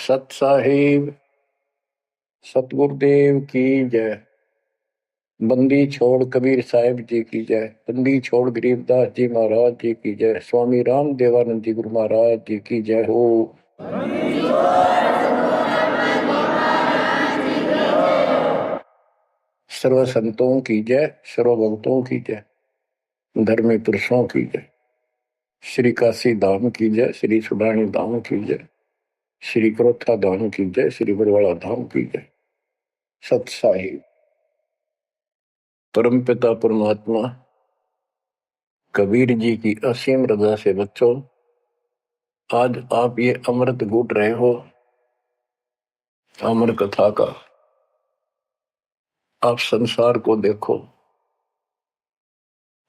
सत साहिब सतगुरुदेव की जय। बंदी छोड़ कबीर साहिब जी की जय। बंदी छोड़ गरीबदास जी महाराज जी की जय। स्वामी राम देवानंद जी गुरु महाराज जी की जय हो। सर्व संतों की जय, सर्व भक्तों की जय, धर्मी पुरुषों की जय। श्री काशी धाम की जय, श्री सुडानी धाम की जय, श्री क्रोथा धाम की जय, श्री बरवाड़ा धाम की जय। सत साहिब परम पिता परमात्मा कबीर जी की असीम रजा से बच्चों, आज आप ये अमृत घूट रहे हो अमर कथा का। आप संसार को देखो,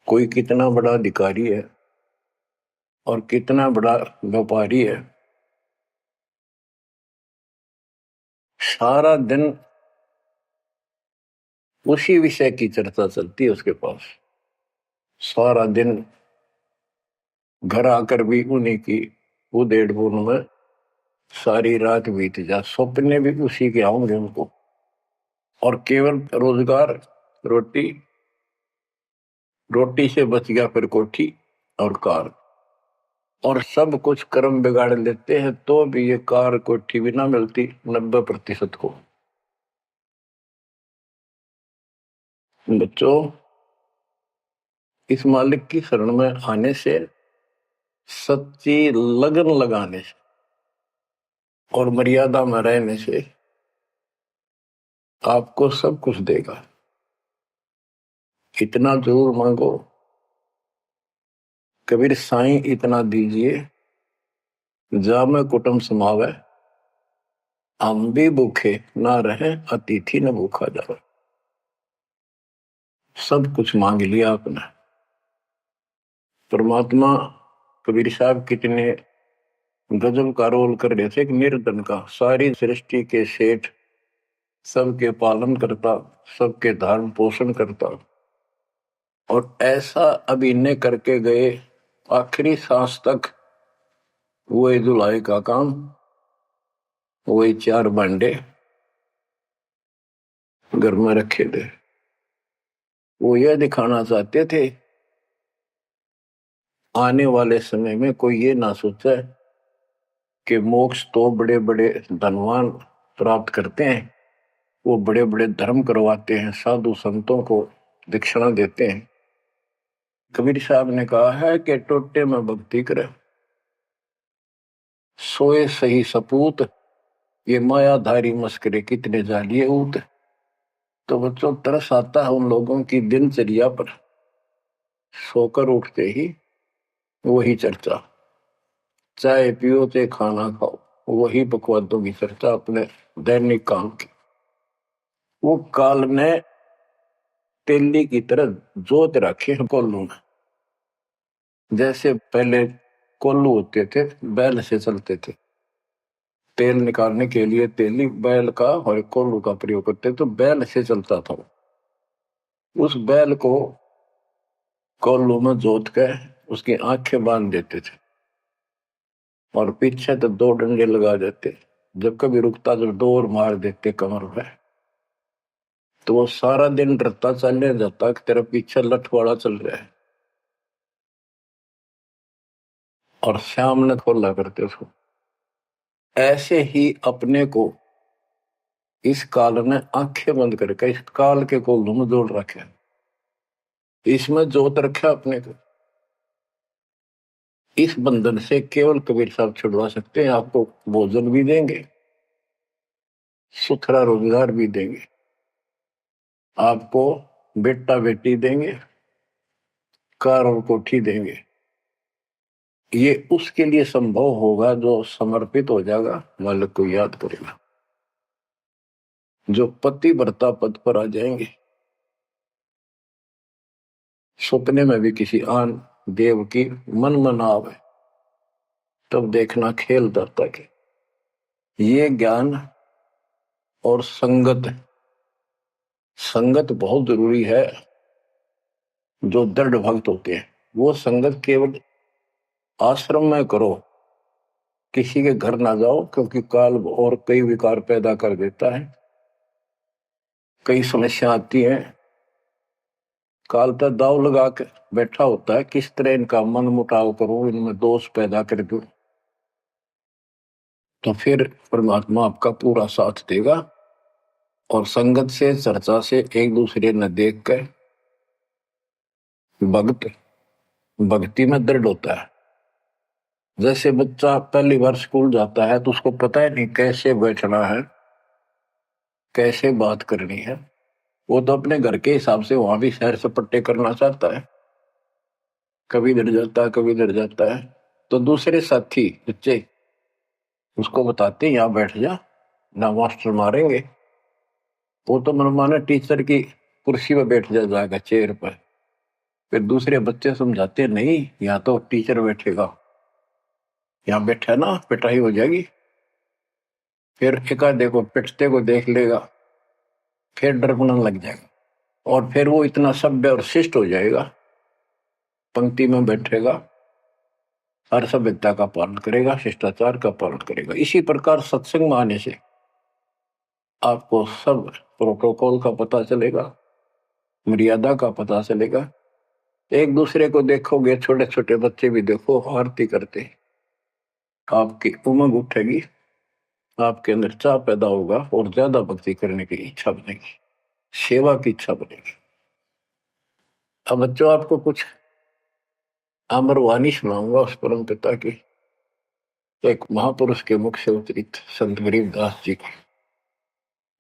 कोई कितना बड़ा अधिकारी है और कितना बड़ा व्यापारी है। सारा दिन उसी विषय की चर्चा चलती है उसके पास। सारा दिन घर आकर भी उन्हीं की उधेड़ बुन में सारी रात बीत जा, सपने भी उसी के आऊंगे उनको। और केवल रोजगार, रोटी, रोटी से बच गया फिर कोठी और कार, और सब कुछ कर्म बिगाड़ लेते हैं तो भी ये कार कोठी भी ना मिलती 90% को। बच्चों, इस मालिक की शरण में आने से, सच्ची लगन लगाने से और मर्यादा में रहने से आपको सब कुछ देगा। इतना जरूर मांगो, कबीर साईं इतना दीजिए, जामे कुटुंब समावे, हम भी भूखे ना रहे, अतिथि न भूखा जावे। सब कुछ मांग लिया आपने। परमात्मा कबीर साहब कितने गजब का रोल कर रहे थे। एक निर्धन का, सारी सृष्टि के सेठ, सबके पालन करता, सबके धारण पोषण करता, और ऐसा अभिनय करके गए आखिरी सांस तक। वही दुलाई का काम, वही 4 भांडे घर में रखे थे। वो यह दिखाना चाहते थे आने वाले समय में कोई ये ना सोचे कि मोक्ष तो बड़े बड़े धनवान प्राप्त करते हैं, वो बड़े बड़े धर्म करवाते हैं, साधु संतों को दक्षिणा देते हैं। कबीर साहब ने कहा है कि टोटे में भक्ति करे, सोए सही सपूत, ये मायाधारी मस्करे कितने जालिए ऊत। तो बच्चों, तरस आता है उन लोगों की दिनचर्या पर। सोकर उठते ही वही चर्चा, चाय पियो चाहे खाना खाओ, वही बकवादों की चर्चा अपने दैनिक काम की। वो काल ने तेली की तरह जोत रखे हैं कोल्लू में। जैसे पहले कोल्लू होते थे, बैल से चलते थे, तेल निकालने के लिए तेली बैल का और कोल्लू का प्रयोग करते, तो बैल से चलता था। उस बैल को कोल्लू में जोत कर उसकी आंखें बांध देते थे और पीछे तो 2 डंडे लगा देते। जब कभी रुकता तो डोर मार देते कमर पे। तो वो सारा दिन डरता चलने जाता कि तेरा पीछे लठवाड़ा चल रहा है, और शाम ने खोला करते उसको। ऐसे ही अपने को इस काल ने आंखें बंद करके इस काल के कोल्लू में जोड़ रखे, इसमें जोत रखा अपने को। इस बंधन से केवल कबीर साहब छुड़वा सकते हैं। आपको भोजन भी देंगे, सुथरा रोजगार भी देंगे, आपको बेटा बेटी देंगे, कार और कोठी देंगे। ये उसके लिए संभव होगा जो समर्पित हो जाएगा, मालिक को याद करेगा। जो पति व्रता पद पर आ जाएंगे, सपने में भी किसी आन देव की मन मना आवे, तब देखना खेल दाता के। ये ज्ञान और संगत, संगत बहुत जरूरी है। जो दृढ़ भक्त होते हैं वो संगत केवल आश्रम में करो, किसी के घर ना जाओ, क्योंकि काल और कई विकार पैदा कर देता है, कई समस्या आती है। काल तो दाव लगा के बैठा होता है, किस तरह इनका मन मुटाव करूं, इनमें दोष पैदा कर दूं, तो फिर परमात्मा आपका पूरा साथ देगा। और संगत से, चर्चा से, एक दूसरे न देख कर भक्त भक्ति में दृढ़ होता है। जैसे बच्चा पहली बार स्कूल जाता है तो उसको पता है नहीं कैसे बैठना है, कैसे बात करनी है। वो तो अपने घर के हिसाब से वहां भी सैर सपट्टे करना चाहता है, कभी डर जाता है, कभी डर जाता है। तो दूसरे साथी बच्चे उसको बताते हैं यहाँ बैठ जा, ना मास्टर मारेंगे। वो तो मनमाना टीचर की कुर्सी पर बैठ जाएगा, चेयर पर। फिर दूसरे बच्चे समझाते हैं नहीं, यहाँ तो टीचर बैठेगा, यहाँ बैठा ना पिटाई हो जाएगी। फिर एक आधे को पिटते को देख लेगा, फिर डरना लग जाएगा, और फिर वो इतना सभ्य और शिष्ट हो जाएगा, पंक्ति में बैठेगा, हर सभ्यता का पालन करेगा, शिष्टाचार का पालन करेगा। इसी प्रकार सत्संग में आने से आपको सब प्रोटोकॉल का पता चलेगा, मर्यादा का पता चलेगा। एक दूसरे को देखोगे, छोटे छोटे बच्चे भी देखो आरती करते, आपकी उमंग उठेगी, आपके अंदर चाह पैदा होगा और ज्यादा भक्ति करने की इच्छा बनेगी, सेवा की इच्छा बनेगी। अब बच्चों आपको कुछ अमरवाणी सुनाऊंगा उस परम पिता की, एक महापुरुष के मुख से उतरित संत गरीबदास जी की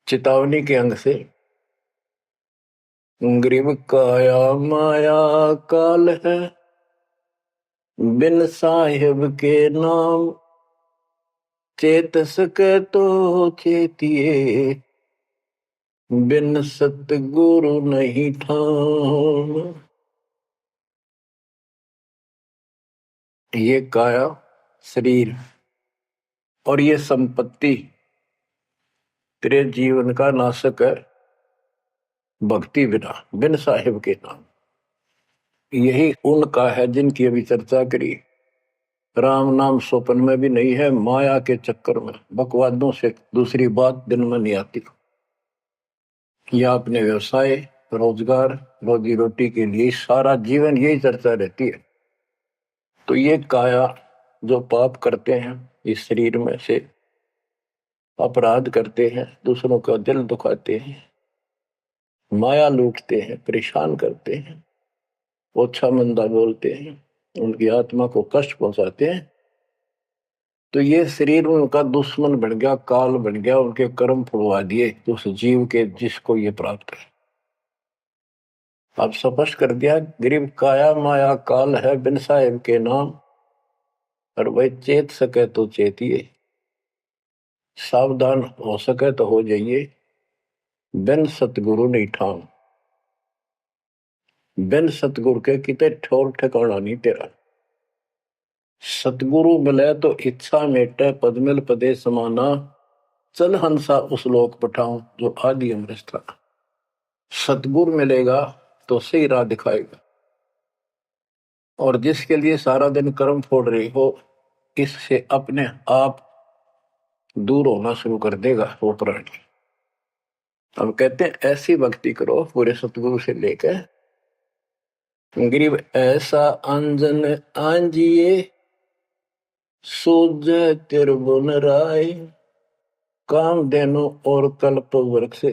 चेतावनी के अंग से। गरीब काया माया काल है, बिन साहिब के नाम चेत सके तो चेतिए, बिन सतगुरु नहीं ठाम। ये काया शरीर और ये संपत्ति तेरे जीवन का नाशक है, भक्ति बिना, बिन साहिब के नाम। यही उनका है जिनकी अभी चर्चा करी। राम नाम स्वप्न में भी नहीं है, माया के चक्कर में बकवादों से दूसरी बात दिन में नहीं आती। या अपने व्यवसाय, रोजगार, रोजी रोटी के लिए सारा जीवन यही चर्चा रहती है। तो ये काया जो पाप करते हैं, इस शरीर में से अपराध करते हैं, दूसरों का दिल दुखाते हैं, माया लूटते हैं, परेशान करते हैं, ओछा मंदा बोलते हैं, उनकी आत्मा को कष्ट पहुंचाते हैं, तो ये शरीर उनका दुश्मन बन गया, काल बन गया, उनके कर्म फुलवा दिए उस जीव के जिसको ये प्राप्त है। अब स्पष्ट कर दिया, गरीब काया माया काल है, बिन साहिब के नाम, और वही चेत सके तो चेतिए, सावधान हो सके तो हो जाइए, बिन सतगुरु नहीं ठाम। बिन सतगुरु के कितने ठोर ठिकाना नहीं तेरा। सतगुरु मिले तो इच्छा मेटे, पद मिल पदे समाना, चल हंसा उस लोक पठाऊं जो आदि अमृत था। सतगुरु मिलेगा तो सही राह दिखाएगा, और जिसके लिए सारा दिन कर्म फोड़ रही हो, इससे अपने आप दूर होना शुरू कर देगा वो प्राणी। अब कहते हैं ऐसी भक्ति करो पूरे सतगुरु से लेकर, गरीब ऐसा अंजन आंजिए, सूझ त्रिभुवन राय, काम देनो और कल्प वृक्ष,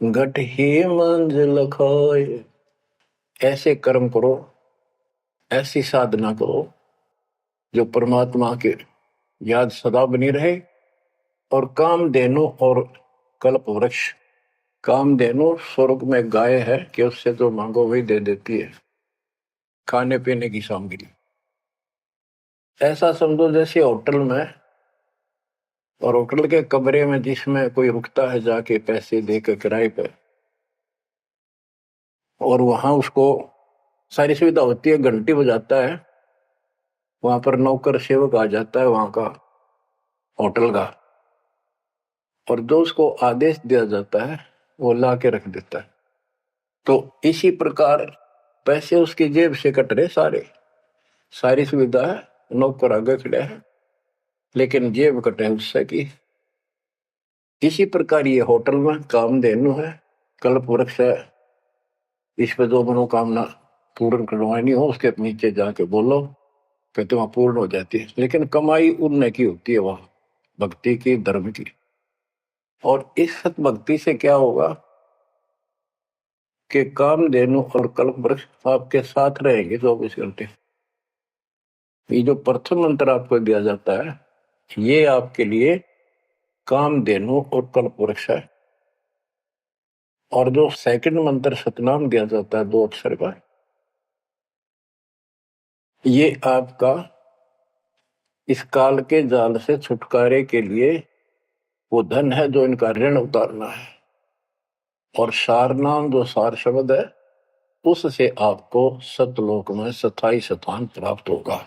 घट ही मंजिल खाए। ऐसे कर्म करो, ऐसी साधना करो जो परमात्मा के याद सदा बनी रहे, और काम देनो और कल्प वृक्ष। काम देनो स्वर्ग में गाय है कि उससे जो मांगो वही दे देती है, खाने पीने की सामग्री। ऐसा समझो जैसे होटल में, और होटल के कमरे में जिसमें कोई रुकता है जाके पैसे देकर किराए पे, और वहां उसको सारी सुविधा होती है, घंटी बजाता है, वहां पर नौकर सेवक आ जाता है वहां का होटल का, और जो उसको आदेश दिया जाता है वो ला के रख देता है। तो इसी प्रकार पैसे उसकी जेब से कट रहे सारे, सारी सुविधा है, नौकर आगे खड़े है, लेकिन जेब कटे उससे की। इसी प्रकार ये होटल में कामधेनु है, कल्प वृक्ष है। इस पे जो मनोकामना पूर्ण करवानी हो उसके नीचे जाके बोलो, फिर तो वहां पूर्ण हो जाती है। लेकिन कमाई उनने की होती है वहां, भक्ति की, धर्म की। और इस सत भक्ति से क्या होगा कि कामधेनु और कल्प वृक्ष आपके साथ रहेंगे 24 घंटे। ये जो प्रथम मंत्र आपको दिया जाता है, ये आपके लिए कामधेनु और कल्प वृक्ष है। और जो सेकंड मंत्र सतनाम दिया जाता है 2 अक्षर का, ये आपका इस काल के जाल से छुटकारे के लिए वो धन है जो इनका ऋण उतारना है। और सारनाम जो सार शब्द है, उससे आपको सतलोक में स्थायी स्थान प्राप्त होगा।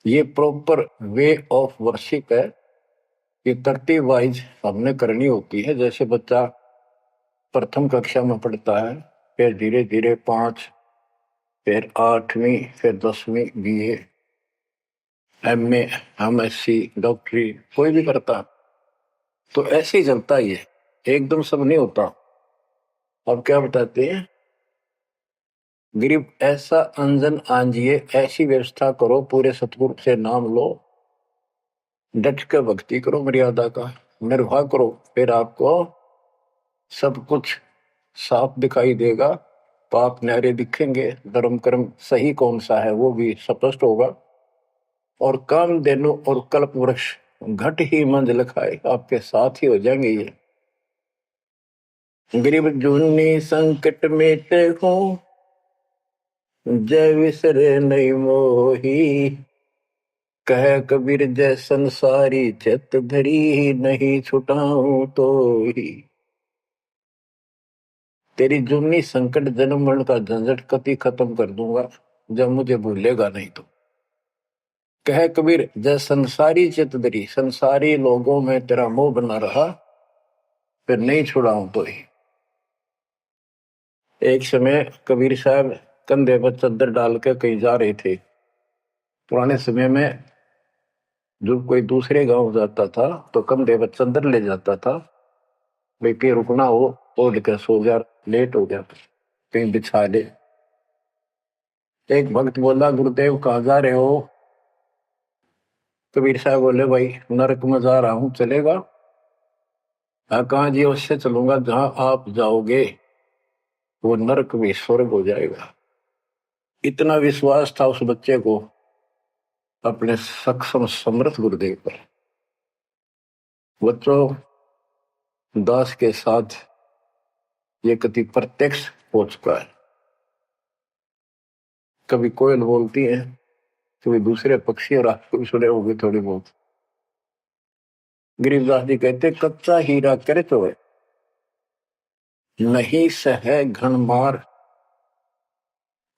ये प्रॉपर वे ऑफ वर्शिप है। ये तरतीब वाइज हमने करनी होती है। जैसे बच्चा प्रथम कक्षा में पढ़ता है, फिर धीरे धीरे 5, फिर 8वीं, फिर 10वीं BA, MA, MSc, डॉक्टरी कोई भी करता, तो ऐसे ही चलता ही है, एकदम सब नहीं होता। अब क्या बताते हैं, गरीब ऐसा अंजन आंजिए, ऐसी व्यवस्था करो, पूरे सतगुरु से नाम लो, डट के भक्ति करो, मर्यादा का निर्वाह करो, फिर आपको सब कुछ साफ दिखाई देगा। पाप न्यारे दिखेंगे, धर्म कर्म सही कौन सा है वो भी स्पष्ट होगा। और कामधेनु और कल्प वृक्ष घट ही मंजिल खाए, आपके साथ ही हो जाएंगे ये। गरीब जूनी संकट मेटे हो, जय विसरे नहीं मोही, कह कबीर जय संसारी, चित धरी नहीं छुटाऊं तो ही। तेरी जूनी संकट जन्म मरण का झंझट कति खत्म कर दूंगा जब मुझे भूलेगा नहीं तो। कह कबीर जय संसारी चित धरी, संसारी लोगों में तेरा मोह बना रहा, फिर नहीं छुड़ाऊं तो ही। एक समय कबीर साहब कंधे पर चद्दर डाल के कहीं जा रहे थे। पुराने समय में जब कोई दूसरे गांव जाता था तो कंधे पर चद्दर ले जाता था, भाई कहीं रुकना हो, ओढ़ के सो जा, लेट हो गया कहीं बिछा ले। एक भक्त बोला, गुरुदेव कहाँ जा रहे हो? कबीर साहब बोले, भाई नरक में जा रहा हूं, चलेगा? कहाँ जी? उससे चलूंगा जहां आप जाओगे वो नरक भी स्वर्ग हो जाएगा। इतना विश्वास था उस बच्चे को अपने सक्षम समर्थ गुरुदेव पर। बच्चों, दास के साथ ये कति प्रत्यक्ष हो चुका है। कभी कोयल बोलती है, कभी दूसरे पक्षी, और आपको भी सुने होंगे थोड़ी बहुत। गरीबदास जी कहते, कच्चा हीरा करे तो नहीं सह घन मार,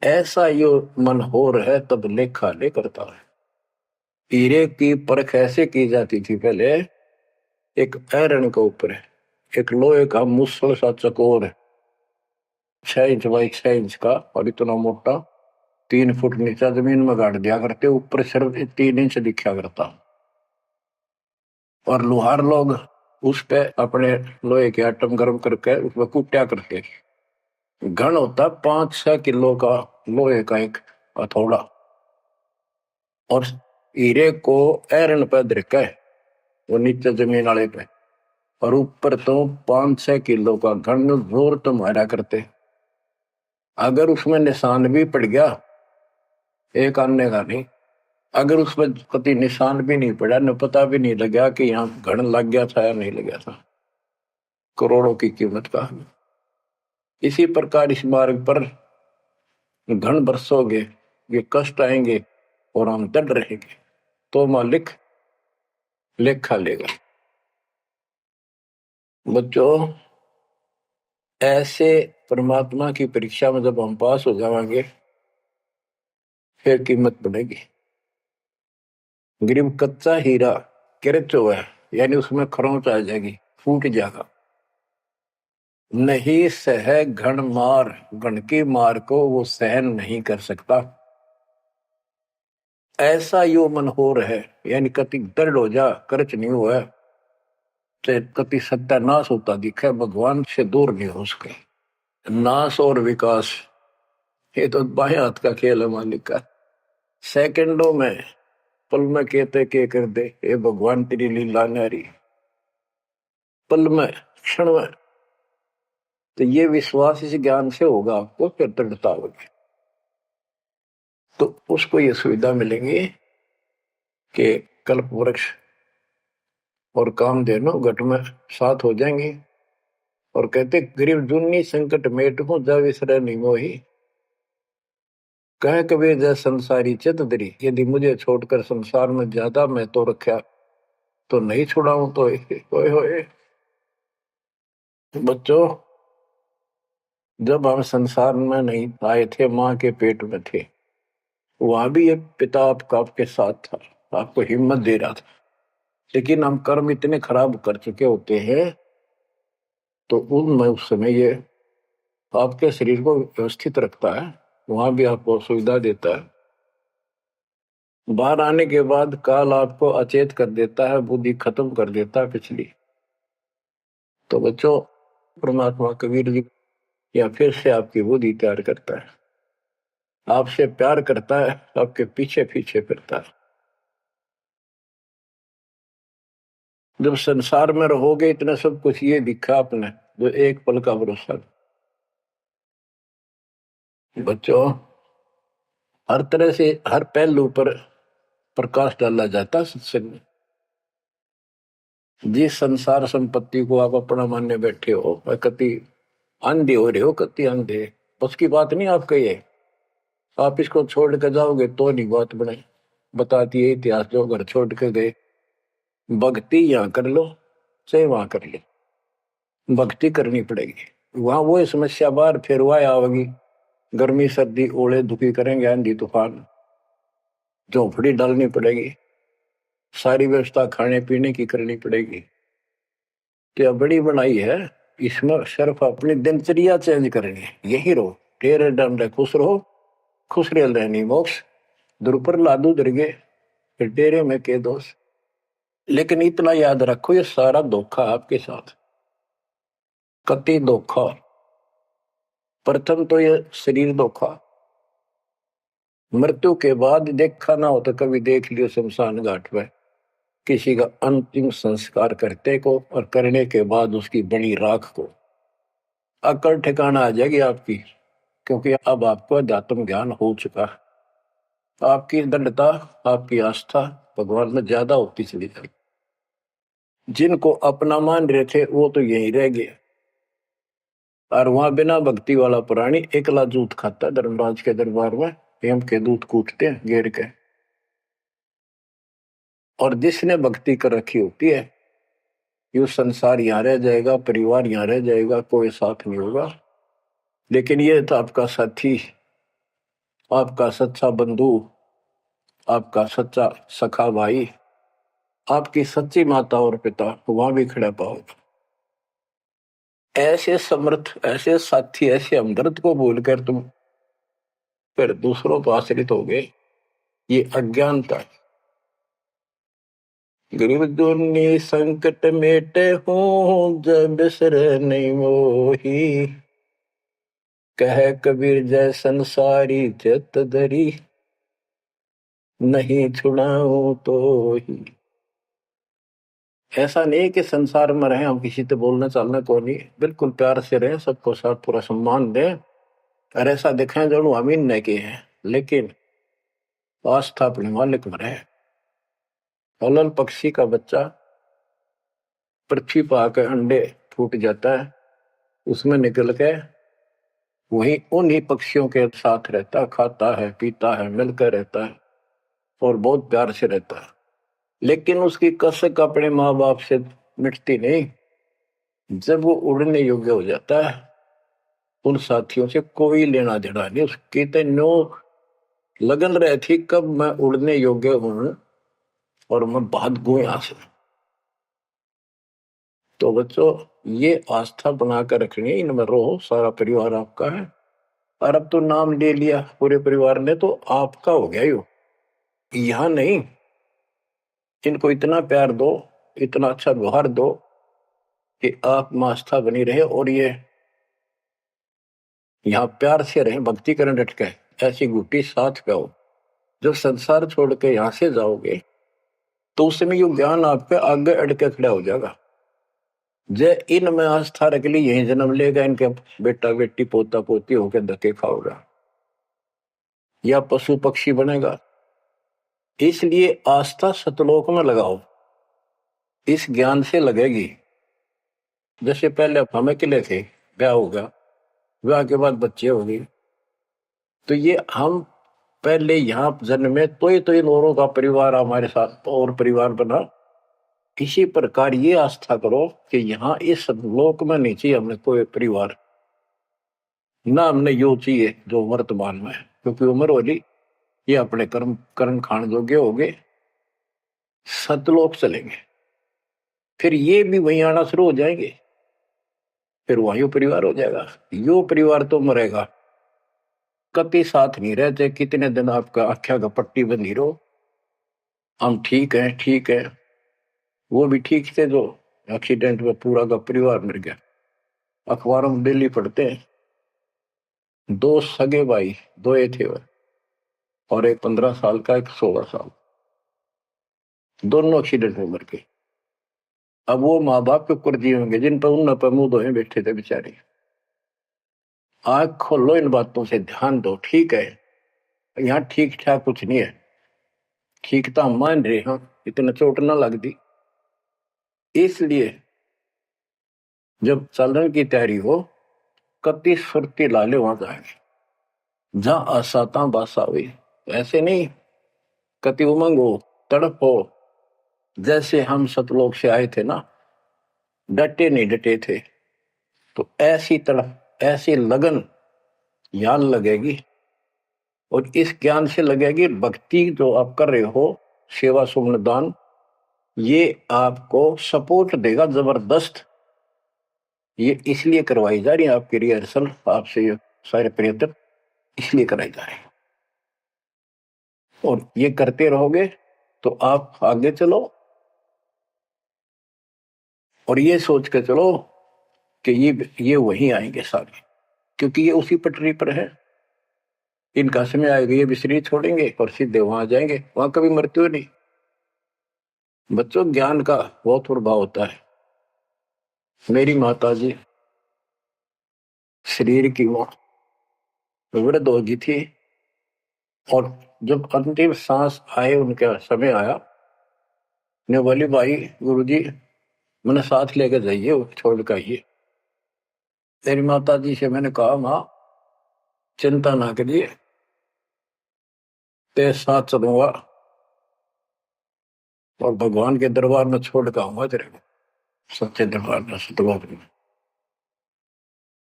ऐसा यो मन होर है तब लेखा ले करता है। हीरे की परख ऐसे की जाती थी पहले, एक आयरन के ऊपर है, एक लोहे का मुसल सा चकोर है, 6 इंच बाई 6 इंच का, और इतना मोटा, 3 फुट नीचा जमीन में गाड़ दिया करते, ऊपर सिर्फ 3 इंच दिखा करता। और लोहार लोग उस पे अपने लोहे के आइटम गर्म करके उसमें कूटा करते। घन होता 5-6 किलो का लोहे का एक हथौड़ा, और हीरे को आयरन पे धरका है वो नीचे जमीन वाले पे, और ऊपर तो 5-6 किलो का घन जोर तो मारा करते। अगर उसमें निशान भी पड़ गया, एक आने का नहीं, अगर उसमें कभी निशान भी नहीं पड़ा, न पता भी नहीं लगा कि यहाँ घन लग गया था या नहीं लग गया था, करोड़ों की कीमत का। इसी प्रकार इस मार्ग पर घन बरसोगे, ये कष्ट आएंगे और हम डट रहेंगे, तो मालिक लेखा लेगा। बच्चों, ऐसे परमात्मा की परीक्षा में जब हम पास हो जाएंगे, फिर कीमत बढ़ेगी। गरीब कच्चा हीरा किरच हुआ है, यानी उसमें खरोंच आ जाएगी, फूट जाएगा। नहीं सह घन मार, घन की मार को वो सहन नहीं कर सकता। ऐसा यो मन हो रहा है, यानी कति दृढ़ हो जा, कर्च नहीं हुआ तो कति सत्यानाश होता दिखे, भगवान से दूर नहीं हो सके। नाश और विकास ये तो बाएं हाथ का खेल है मालिक का। सेकंडों में, पल में कहते के कर दे, ये भगवान तेरी लीला न्यारी, पल में, क्षण में। तो ये विश्वास इस ज्ञान से होगा आपको, फिर दृढ़ता होगी। तो उसको ये सुविधा मिलेंगी कि कल्प वृक्ष और कामधेनु घट में साथ हो जाएंगे। और कहते गरीब जुन्नी संकट मेट हूं जा विसरे नहीं मोही, कह कबीर जय संसारी चित दरी, यदि मुझे छोड़कर संसार में ज्यादा मैं तो रखा तो नहीं छुड़ाऊं तो होए होए। बच्चों, जब हम संसार में नहीं आए थे, माँ के पेट में थे, वहां भी एक पिता आपका आपके साथ था, आपको हिम्मत दे रहा था। लेकिन हम कर्म इतने खराब कर चुके होते हैं, तो उनमें उस समय ये आपके शरीर को व्यवस्थित रखता है, वहां भी आपको सुविधा देता है। बाहर आने के बाद काल आपको अचेत कर देता है, बुद्धि खत्म कर देता है पिछली। तो बच्चों, परमात्मा कबीर जी या फिर से आपकी बुद्धि तैयार करता है, आपसे प्यार करता है, आपके पीछे पीछे फिरता है। जब संसार में रहोगे, इतना सब कुछ ये दिखा आपने, जो एक पल का भरोसा। बच्चों, हर तरह से हर पहलू पर प्रकाश डाला जाता है सत्संग में। जिस संसार संपत्ति को आप अपना मानने बैठे हो, कति अंधे हो रहे हो, कति अंधे, उसकी बात नहीं आपका ये। आप इसको छोड़ कर जाओगे तो नहीं बात बने। बताती है इतिहास, जो घर छोड़ के गए, भक्ति यहाँ कर लो चाहे वहां कर लो, भक्ति करनी पड़ेगी। वहां वो समस्या बार फिर वह आवेगी, गर्मी सर्दी ओले दुखी करेंगे, आंधी तूफान, झोंपड़ी डालनी पड़ेगी, सारी व्यवस्था खाने पीने की करनी पड़ेगी। तो बड़ी बनाई है, इसमें सिर्फ अपनी दिनचर्या चेंज करनी है। यही रहो, टेरे डंडे खुश रहो, खुश रह रहनी मोक्ष, दुर्पर लादू दरगे, फिर डेरे में के दोष। लेकिन इतना याद रखो, ये सारा धोखा आपके साथ, कति धोखा। प्रथम तो ये शरीर धोखा, मृत्यु के बाद देखा ना हो तो कभी देख लियो शमशान घाट में किसी का अंतिम संस्कार करते को, और करने के बाद उसकी बड़ी राख को। अकल ठिकाना आ जाएगी आपकी, क्योंकि अब आपको अध्यात्म ज्ञान हो चुका है। आपकी दृढ़ता, आपकी आस्था भगवान में ज्यादा होती चली जाएगी। जिनको अपना मान रहे थे वो तो यही रह गए, और वहां बिना भक्ति वाला प्राणी एकला जूत खाता, धर्मराज के दरबार में हेम के दूत कूटते हैं घेर के। और जिसने भक्ति कर रखी होती है, ये संसार यहाँ रह जाएगा, परिवार यहाँ रह जाएगा, कोई साथ नहीं होगा। लेकिन ये तो आपका साथी, आपका सच्चा बंधु, आपका सच्चा सखा भाई, आपकी सच्ची माता और पिता वहां भी खड़ा पाओगे। ऐसे समर्थ, ऐसे साथी, ऐसे हमदर्द को भूलकर तुम फिर दूसरों पर आश्रित हो गए, ये अज्ञानता है। गरीब दुनी संकट मेटे हूं जब बिसर नहीं मोही, कह कबीर जय संसारी चित धरी, नहीं छुड़ाऊं तो ही। ऐसा नहीं कि संसार में रहे हम किसी से बोलना चालना को नहीं, बिल्कुल प्यार से रहे, सबको साथ पूरा सम्मान दें, और ऐसा दिखाएं जो हम इन नहीं किए हैं, लेकिन आस्था अपने मालिक में रहे। अलल पक्षी का बच्चा पृथ्वी पर आकर अंडे फूट जाता है, उसमें निकल के वही उन्हीं पक्षियों के साथ रहता, खाता है, पीता है, मिलकर रहता है और बहुत प्यार से रहता है। लेकिन उसकी कसक अपने माँ बाप से मिटती नहीं। जब वो उड़ने योग्य हो जाता है, उन साथियों से कोई लेना देना नहीं, उसकी तो नो लगन रही थी कब मैं उड़ने योग्य हूं और मैं भाग गूं यहां से। तो बच्चों, ये आस्था बनाकर रखनी है, इनमें रहो, सारा परिवार आपका है। और अब तो नाम ले लिया पूरे परिवार ने, तो आपका हो गया यो। यहां नहीं, इनको इतना प्यार दो, इतना अच्छा व्यवहार दो कि आप में आस्था बनी रहे और ये यहाँ प्यार से रहे, भक्ति करें डट के, ऐसी गुटी साथ पाओ। जब संसार छोड़ के यहां से जाओगे तो उस समय ये ज्ञान आपके आगे अड़ के खड़ा हो जाएगा। जय इनमें आस्था रख ली, यही जन्म लेगा, इनके बेटा बेटी पोता पोती होकर धक्के खाओगा या पशु पक्षी बनेगा। इसलिए आस्था सतलोक में लगाओ, इस ज्ञान से लगेगी। जैसे पहले हम अकेले थे, ब्याह होगा, ब्याह के बाद बच्चे होंगे, तो ये हम पहले यहाँ जन्म में तो इन औरों का परिवार हमारे साथ और परिवार बना। इसी प्रकार ये आस्था करो कि यहाँ इस लोक में नहीं चाहिए हमने कोई परिवार, ना हमने यो चाहिए जो वर्तमान में है, क्योंकि उम्र होली ये अपने कर्म कर्म खान जोगे हो गए, सतलोक चलेंगे, फिर ये भी वहीं आना शुरू हो जाएंगे, फिर वहीं परिवार हो जाएगा। यो परिवार तो मरेगा, कभी साथ नहीं रहते, कितने दिन आपका आख्या का पट्टी बंधी रहो, हम ठीक है ठीक है, वो भी ठीक थे जो एक्सीडेंट में पूरा का परिवार मर गया। अखबारों में डेली पढ़ते हैं, 2 सगे भाई, 2 थे वह, और एक 15 साल का, एक 16 साल, दोनों एक्सीडेंट में मर गए। अब वो माँ बाप के ऊपर जी होंगे जिन पर उन पर मुंह धोए बैठे थे बेचारे। आंख खोलो, इन बातों से ध्यान दो। ठीक है, यहाँ ठीक ठाक कुछ नहीं है, ठीक तो हम मान रहे हैं, इतना चोट ना लग दी। इसलिए जब चलने की तैयारी हो, कति सुरती लाले वहां जाएंगे जहां आसाता बासा हुई। ऐसे नहीं कति उमंग हो, तड़प हो, जैसे हम सतलोक से आए थे ना, डटे नहीं डटे थे, तो ऐसी तड़प ऐसी लगन यान लगेगी। और इस ज्ञान से लगेगी भक्ति जो आप कर रहे हो, सेवा सुमन दान, ये आपको सपोर्ट देगा जबरदस्त। ये इसलिए करवाई जा रही है आपकी रिहर्सल, आपसे ये सारे प्रयत्न इसलिए कराए जा रहे हैं, और ये करते रहोगे तो आप आगे चलो और ये सोच के चलो कि ये वहीं आएंगे सारे, क्योंकि ये उसी पटरी पर है। इनका समय आएगा, ये भी शरीर छोड़ेंगे और सीधे वहां जाएंगे, वहां कभी मृत्यु नहीं। बच्चों, ज्ञान का बहुत प्रभाव होता है। मेरी माता जी शरीर की वो वृद्ध हो गई थी, और जब अंतिम सांस आए, उनका समय आया, ने बोली भाई गुरुजी मैंने साथ लेकर जाइए, छोड़ कर आइए। तेरी माता जी से मैंने कहा, माँ चिंता ना करिए, तेरे साथ चलूंगा और भगवान के दरबार में छोड़ कर आऊंगा तेरे को, सच्चे दरबार में, सतलोक में।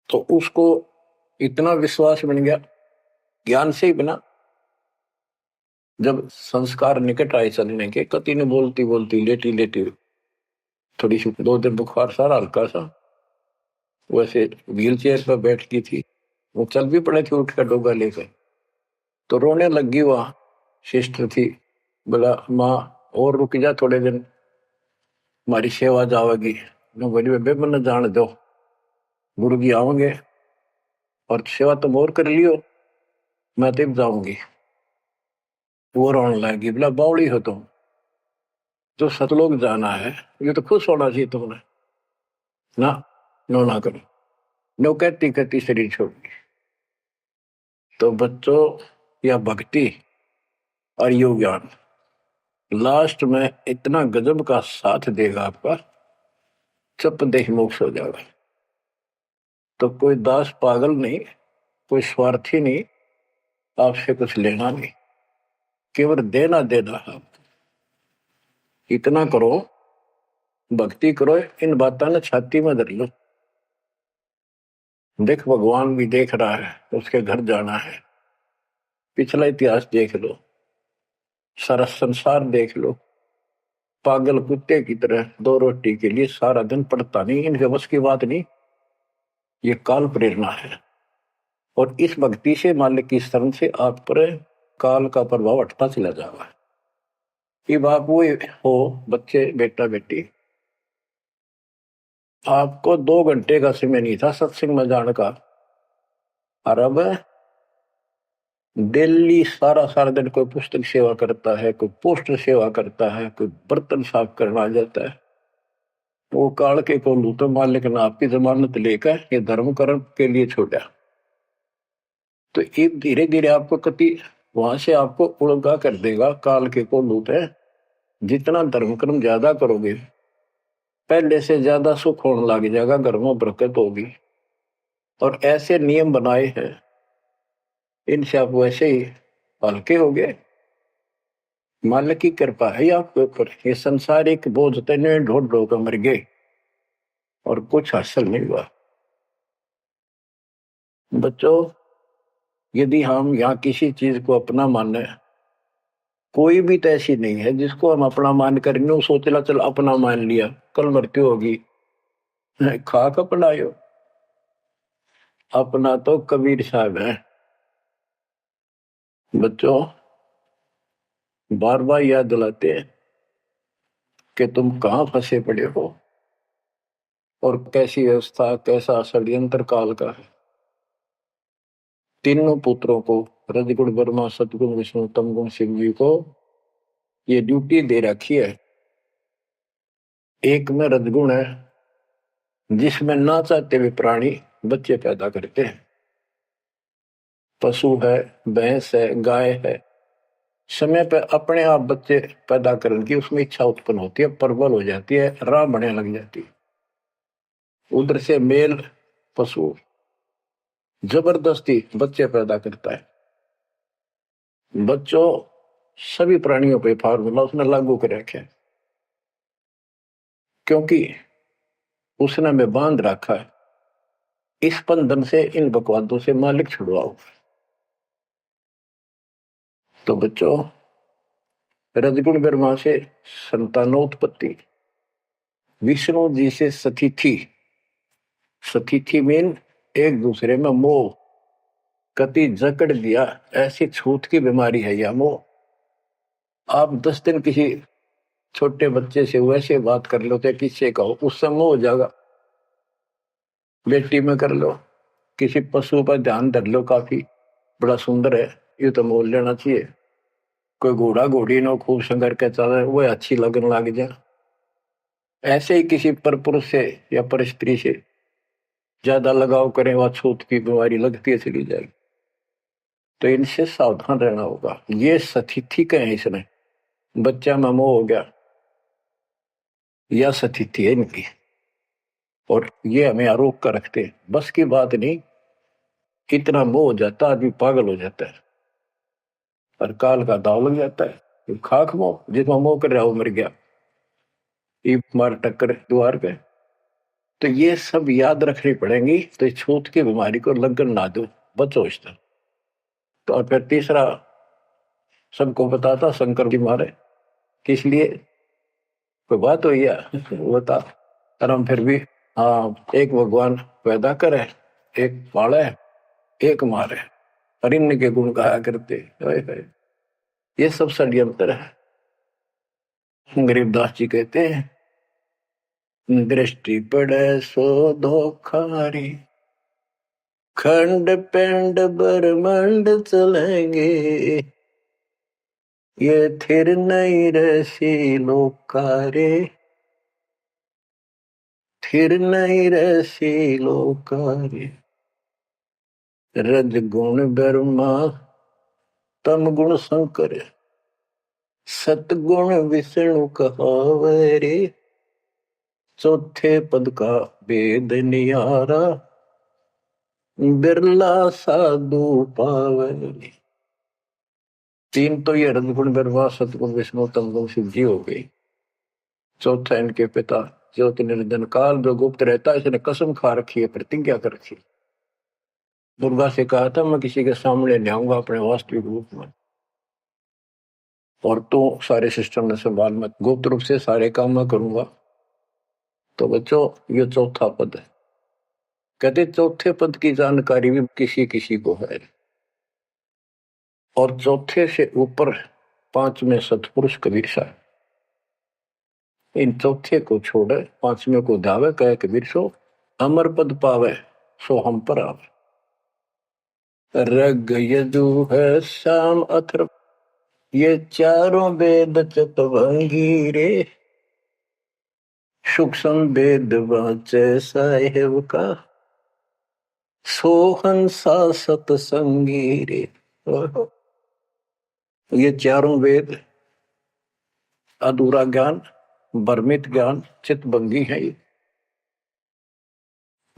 तो उसको इतना विश्वास बन गया ज्ञान से ही बना। जब संस्कार निकट आए चलने के, कति ने बोलती बोलती लेटी लेटी, थोड़ी सी 2 दिन बुखार सारा हल्का सा, वैसे व्हील चेयर पर बैठ की थी, वो चल भी पड़े थे उठ कर डोगा लेकर, तो रोने लगी। वहां सिस्टर थी, बोला माँ और रुक जा थोड़े दिन, हमारी सेवा जाओगी। बोली बेबे मैंने जान दो, गुरु जी आओगे और सेवा तुम और कर लियो, मैं तब जाऊंगी। वो रोने लगी, बोला बावड़ी हो तुम, जो सतलोक जाना है ये तो खुश होना चाहिए तुमने, ना नो ना करो। नो कहती कहती शरीर छोड़ दी। तो बच्चों, या भक्ति और योग ज्ञान लास्ट में इतना गजब का साथ देगा आपका, चप देह मोक्ष हो जाएगा। तो कोई दास पागल नहीं, कोई स्वार्थी नहीं, आपसे कुछ लेना नहीं, केवल देना देना है। इतना करो, भक्ति करो, इन बातों ने छाती में धर लो। देख भगवान भी देख रहा है, उसके घर जाना है, पिछला इतिहास देख लो, सारा संसार देख लो। पागल कुत्ते की तरह 2 रोटी के लिए सारा दिन पड़ता नहीं, इनके बस की बात नहीं, ये काल प्रेरणा है। और इस भक्ति से, मालिक की शरण से आप पर काल का प्रभाव हटता चला जाएगा। कि आप वो हो बच्चे बेटा बेटी, आपको 2 घंटे का समय नहीं था सत्संग में जाने का, और अब डेली सारा सारा दिन कोई पुस्तक सेवा करता है, कोई पोस्टर सेवा करता है, कोई बर्तन साफ करना आ जाता है। वो काल के को लू तो मालिक ने आपकी जमानत लेकर ये धर्म कर्म के लिए छोड़ा। तो ये धीरे धीरे आपको कति वहां से आपको उड़गा कर देगा काल के को लूट है। जितना धर्म कर्म ज्यादा करोगे पहले से ज्यादा सुख होने लग जाएगा, घर में बरकत होगी। और ऐसे नियम बनाए हैं, इनसे आप वैसे ही हल्के हो गए। मालिक की कृपा है आपके ऊपर। ये संसारिक बोझ तने ढोड़ ढो कर मर गए और कुछ हासिल नहीं हुआ। बच्चों, यदि हम यहाँ किसी चीज को अपना माने, कोई भी तो ऐसी नहीं है जिसको हम अपना मान कर सोचला चल अपना मान लिया कल मृत्यु होगी, खाक अपनायो। अपना तो कबीर साहब है। बच्चों, बार बार याद दिलाते हैं कि तुम कहाँ फंसे पड़े हो और कैसी व्यवस्था, कैसा षड्यंत्र काल का है। तीनों पुत्रों को, रजगुण ब्रह्मा सतगुण विष्णु तमगुण शिव जी को ये ड्यूटी दे रखी है। एक में रजगुण है जिसमें ना चाहते हुए प्राणी बच्चे पैदा करते हैं। पशु है, भैंस है, गाय है, समय पे अपने आप बच्चे पैदा करने की उसमें इच्छा उत्पन्न होती है, प्रबल हो जाती है, राह बढ़ने लग जाती है। उधर से मेल पशु जबरदस्ती बच्चे पैदा करता है। बच्चों, सभी प्राणियों पे फार्मूला उसने लागू कर रखा है, क्योंकि उसने हमें बांध रखा है। इस बंधन से, इन बकवादों से मालिक छुड़वाओ। तो बच्चों, रजगुण ब्रह्मा से संतानोत्पत्ति, विष्णु जी से सतिथि, सतिथि मीन एक दूसरे में मोह, कति जकड़ दिया, ऐसी छूत की बीमारी है यह मोह। आप 10 दिन किसी छोटे बच्चे से वैसे बात कर लो तो किससे कहो, उससे मोह हो जाएगा। बेटी में कर लो, किसी पशु पर ध्यान धर लो, काफी बड़ा सुंदर है, ये तो मोल लेना चाहिए। कोई घोड़ा घोड़ी नो खूब संगर के चल वो अच्छी लगने लग जाए। ऐसे ही किसी पर पुरुष से या पर स्त्री से ज्यादा लगाव करें, वह छूत की बीमारी लगती है चली जाएगी। तो इनसे सावधान रहना होगा। ये सतिथि कहे इसने, बच्चा में मोह हो गया, यह सतिथि है इनकी, और ये हमें आरोप कर रखते हैं। बस की बात नहीं, इतना मोह हो जाता आदमी पागल हो जाता है और काल का दाव लग जाता है। खाक मोह, जिसमें मोह कर रहा वो मर गया, ये मार टक्कर द्वार पे। तो ये सब याद रखनी पड़ेंगी, तो इस छूत की बीमारी को लगन ना दो, बचो इससे। तो और फिर तीसरा सबको बताता शंकर जी मारे किस लिए, कोई बात हुई है बता। और हम फिर भी, हाँ, एक भगवान पैदा करे, एक पाले, एक मारे, और इनके गुण गाया करते। ये सब षड्यंत्र है। गरीबदास जी कहते हैं, दृष्टि पड़े सो धोखारी, खंड पिंड ब्रह्मांड चलेंगे, ये थिर नहीं रसी लोकारे, थिर नहीं रसी लोकारे। रज गुण ब्रह्मा तम गुण शंकर, सतगुण विष्णु कहावरे, चौथे पद का वेद नियारा, बिरला साधु पावनी। तीन तो ये रजगुण ब्रह्मा सतगुण विष्णु तमगुण शिव जी हो गई। चौथा इनके पिता ज्योति निरंजन काल जो गुप्त रहता है, इसने कसम खा रखी है, प्रतिज्ञा कर रखी। दुर्गा से कहा था मैं किसी के सामने नहीं आऊंगा अपने वास्तविक रूप में, और तो सारे सिस्टम ने संभाल, मैं गुप्त रूप से सारे काम मैं करूंगा। तो बच्चों, ये चौथा पद है। कहते चौथे पद की जानकारी भी किसी किसी को है, और चौथे से ऊपर पांचवें सतपुरुष कबीर साहब। इन चौथे को छोड़े पांचवें को धावे, कहे कबीर सो अमर पद पावे सो हम पर आवे। रग यजु है शाम अथर्व ये चारों वेद चतुर्भंगी रे, सूक्ष्म वेद वाचे साहेब का सोहन सा सतसंगी रे। ये चारों वेद अधूरा ज्ञान, भ्रमित ज्ञान, चितभंगी है। ये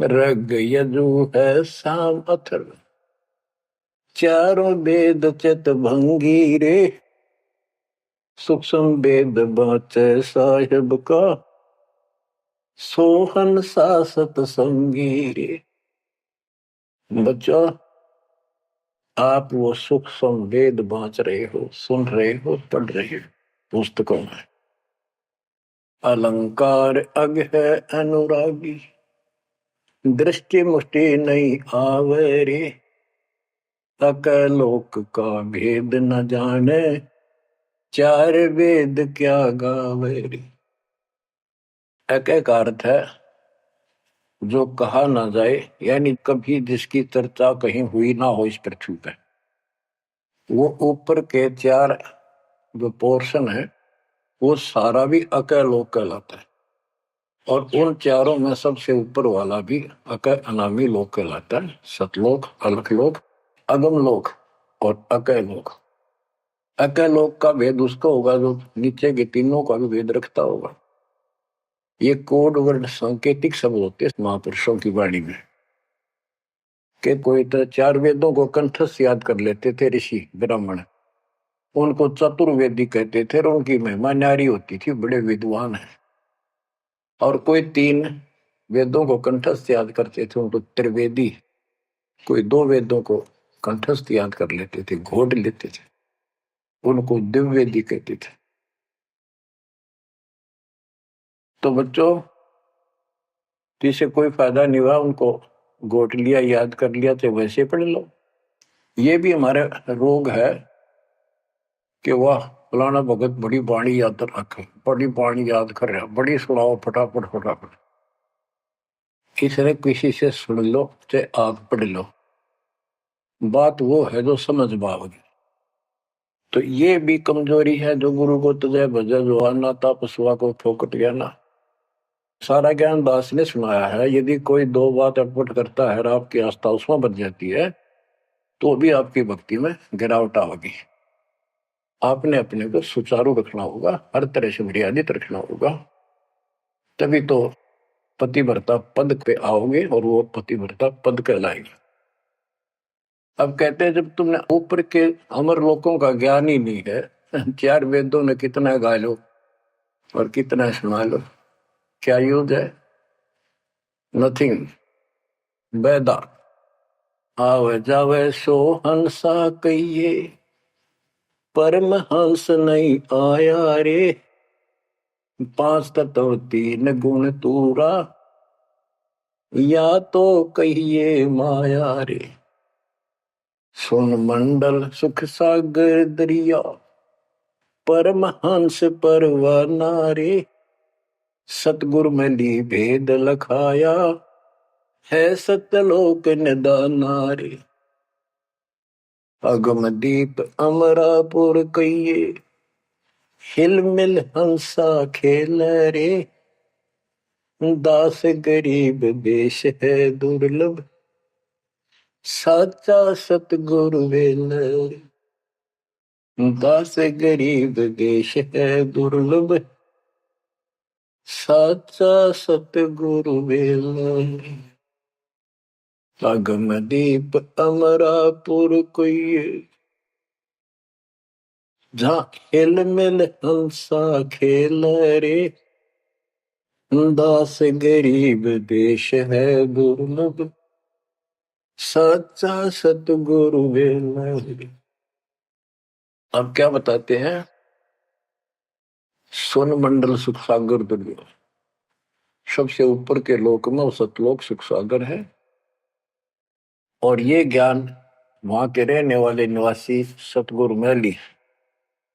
रग यजु है साम अथर्व चारों वेद चितभंगी रे, सूक्ष्म वेद वाचे साहेब का सोहन सा सतसंगी रे। बच्चों, आप वो सूक्ष्म वेद बांच रहे हो, सुन रहे हो, पढ़ रहे हो पुस्तकों में। अलंकार अग है अनुरागी, दृष्टि मुष्टि नहीं आवे रे, अकलोक का भेद न जाने, चार वेद क्या गावे रे। एक अर्थ है जो कहा ना जाए, यानी कभी जिसकी चर्चा कहीं हुई ना हो इस पृथ्वी पे। वो ऊपर के चार जो पोर्शन है वो सारा भी अकलोक कहलाता है, और उन चारों में सबसे ऊपर वाला भी अनामी लोक कहलाता है। सतलोक, अलखलोक, अगमलोक और अकलोक। अकलोक का भेद उसका होगा जो नीचे के तीनों का भी भेद रखता होगा। ये कोड वर्ड सांकेतिक शब्द होते हैं महापुरुषों की वाणी में, कि कोई तो चार वेदों को कंठस्थ याद कर लेते थे ऋषि ब्राह्मण, उनको चतुर्वेदी कहते थे और उनकी महिमा न्यारी होती थी, बड़े विद्वान है। और कोई तीन वेदों को कंठस्थ याद करते थे, उनको त्रिवेदी। कोई दो वेदों को कंठस्थ याद कर लेते थे, घोट लेते थे, उनको दिव्यवेदी कहते थे। तो बच्चों, जिसे कोई फायदा नहीं हुआ, उनको घोट लिया, याद कर लिया, तो वैसे पढ़ लो। ये भी हमारा रोग है कि वह फलाना भगत बड़ी वाणी याद रखे, बड़ी वाणी याद कर रहा, बड़ी सुनाओ फटाफट फटाफट। इसने किसी से सुन लो चाहे आप पढ़ लो, बात वो है जो समझ पाओगे। तो ये भी कमजोरी है जो गुरु को तुझे भजे जो आना था पशुआ को फोकट गया ना। सारा ज्ञान दास ने सुनाया है। यदि कोई दो बात अटपट करता है और आपकी आस्था उसमें बच जाती है तो भी आपकी भक्ति में गिरावट होगी। आपने अपने को सुचारू रखना होगा, हर तरह से मर्यादित रखना होगा, तभी तो पतिव्रता पद पे आओगे और वो पतिव्रता पद कहलाएगा। अब कहते हैं जब तुमने ऊपर के अमर लोकों का ज्ञान ही नहीं है, चार वेदों में कितना गा लो और कितना सुना लो, क्या यूज है? नथिंग। बैदा आवे जावे सो हंसा कहिए, परमहंस नहीं आया रे, पांच तत्व तीन गुण तूरा, या तो कहिए माया रे। सुन मंडल सुख सागर दरिया, परमहंस परवाना रे, सतगुरु में ली भेद लखाया, है सतलोक निदाना रे। अगम दीप अमरापुर कहिए, हिल मिल हंसा खेल रे, दास गरीब देश है दुर्लभ, साचा सतगुरु वेल। दास गरीब देश है दुर्लभ, साचा सतगुरु वेल। अगम दीप अमरापुर कोई, जहाँ हिल मिल हंसा खेल रे, दास गरीब देश है दुर्लभ, सच्चा सतगुरु वेल। अब क्या बताते हैं? सुन मंडल सुख सागर दुर्लभ, सबसे ऊपर के लोक में वो सतलोक सुख सागर है। और ये ज्ञान वहां के रहने वाले निवासी सतगुरु में ली,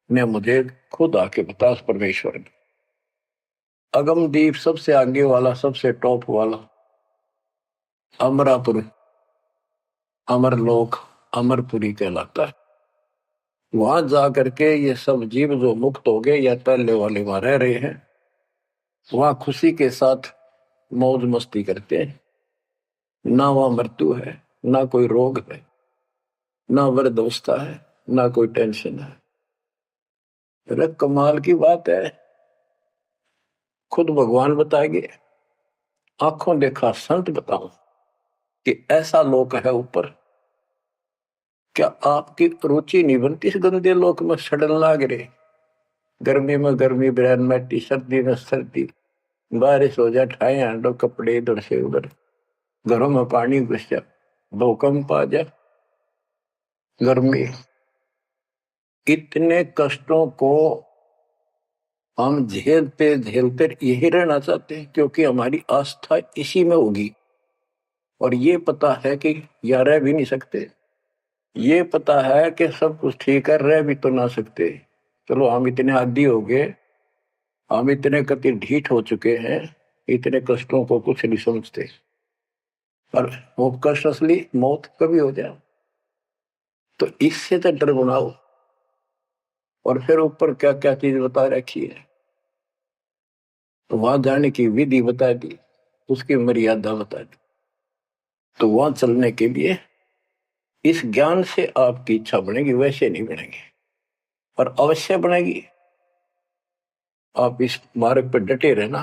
ने मुझे खुद आके बता, परमेश्वर ने। अगमदीप सबसे आगे वाला, सबसे टॉप वाला, अमरापुर, अमरलोक, अमरपुरी कहलाता है। वहां जा करके ये सब जीव जो मुक्त हो गए या पहले वाले वहां रह रहे हैं, वहां खुशी के साथ मौज मस्ती करते हैं। ना वहां मृत्यु है, ना कोई रोग है, ना वृद्धावस्था है, ना कोई टेंशन है। अरे कमाल की बात है। खुद भगवान बताएंगे, आंखों देखा संत बताओ कि ऐसा लोक है ऊपर। क्या आपकी रुचि नहीं बनती इस गंदे लोक में सड़न लाग रहे? गर्मी में गर्मी, ब्रैन मैटी, सर्दी में सर्दी, बारिश हो जाए, ठाए हांडो कपड़े इधर से उधर, घरों में पानी घुस जाए, भूकंप आ जाए, गर्मी। इतने कष्टों को हम झेलते झेलते यही रहना चाहते हैं, क्योंकि हमारी आस्था इसी में होगी। और ये पता है कि या रह भी नहीं सकते, ये पता है कि सब कुछ ठीक है, रह भी तो ना सकते। चलो हम इतने आदी हो गए, हम इतने कति ढीठ हो चुके हैं, इतने कष्टों को कुछ नहीं समझते। पर वो कष्ट असली मौत कभी हो जाए, तो इससे तो डर बनाओ। और फिर ऊपर क्या क्या चीज बता रखी है, तो वहां जाने की विधि बता दी, उसकी मर्यादा बता दी। तो वहां चलने के लिए इस ज्ञान से आपकी इच्छा बनेगी, वैसे नहीं बनेगी, और अवश्य बनेगी। आप इस मार्ग पर डटे रहना